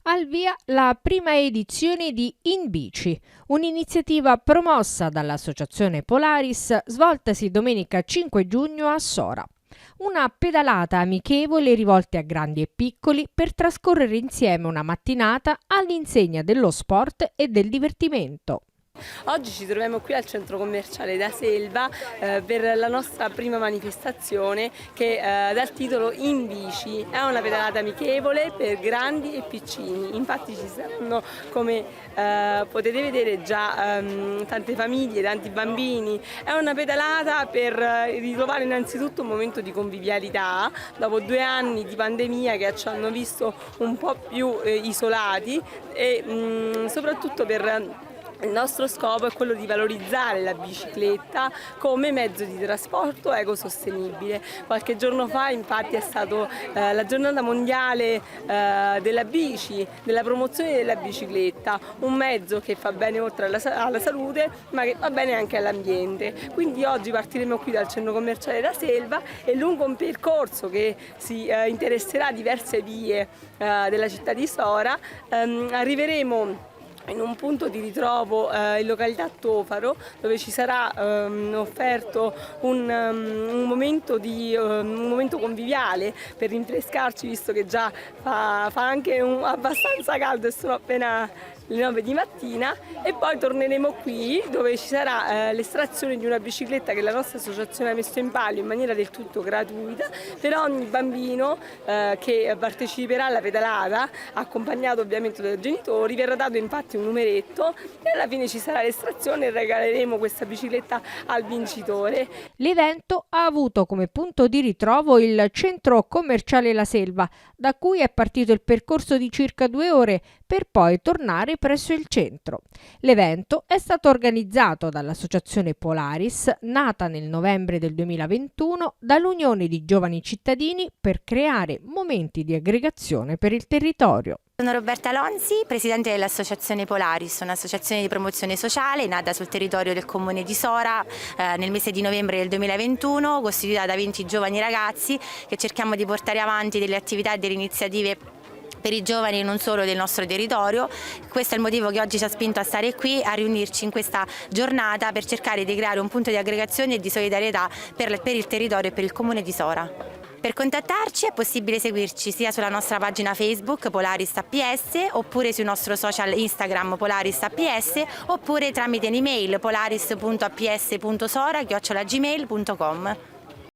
Al via la prima edizione di In Bici, un'iniziativa promossa dall'Associazione Polaris svoltasi domenica 5 giugno a Sora. Una pedalata amichevole rivolta a grandi e piccoli per trascorrere insieme una mattinata all'insegna dello sport e del divertimento. Oggi ci troviamo qui al centro commerciale da Selva per la nostra prima manifestazione che dà il titolo In Bici. È una pedalata amichevole per grandi e piccini, infatti ci saranno, come potete vedere, già tante famiglie, tanti bambini. È una pedalata per ritrovare innanzitutto un momento di convivialità dopo 2 anni di pandemia che ci hanno visto un po' più isolati e soprattutto per... Il nostro scopo è quello di valorizzare la bicicletta come mezzo di trasporto ecosostenibile. Qualche giorno fa infatti è stata la giornata mondiale della bici, della promozione della bicicletta, un mezzo che fa bene oltre alla salute ma che va bene anche all'ambiente. Quindi oggi partiremo qui dal centro commerciale da Selva e lungo un percorso che si interesserà diverse vie della città di Sora arriveremo in un punto di ritrovo in località Tofaro, dove ci sarà offerto un momento conviviale per rinfrescarci, visto che già fa anche abbastanza caldo e sono appena le 9 di mattina, e poi torneremo qui dove ci sarà l'estrazione di una bicicletta che la nostra associazione ha messo in palio in maniera del tutto gratuita per ogni bambino che parteciperà alla pedalata, accompagnato ovviamente dai genitori. Verrà dato infatti un numeretto e alla fine ci sarà l'estrazione e regaleremo questa bicicletta al vincitore. L'evento ha avuto come punto di ritrovo il centro commerciale La Selva, da cui è partito il percorso di circa 2 ore per poi tornare presso il centro. L'evento è stato organizzato dall'Associazione Polaris, nata nel novembre del 2021 dall'Unione di Giovani Cittadini per creare momenti di aggregazione per il territorio. Sono Roberta Lonzi, presidente dell'Associazione Polaris, un'associazione di promozione sociale nata sul territorio del comune di Sora nel mese di novembre del 2021, costituita da 20 giovani ragazzi che cerchiamo di portare avanti delle attività e delle iniziative per i giovani e non solo del nostro territorio. Questo è il motivo che oggi ci ha spinto a stare qui, a riunirci in questa giornata per cercare di creare un punto di aggregazione e di solidarietà per il territorio e per il comune di Sora. Per contattarci è possibile seguirci sia sulla nostra pagina Facebook Polaris APS, oppure sul nostro social Instagram Polaris APS, oppure tramite un'email polaris.aps.sora@gmail.com.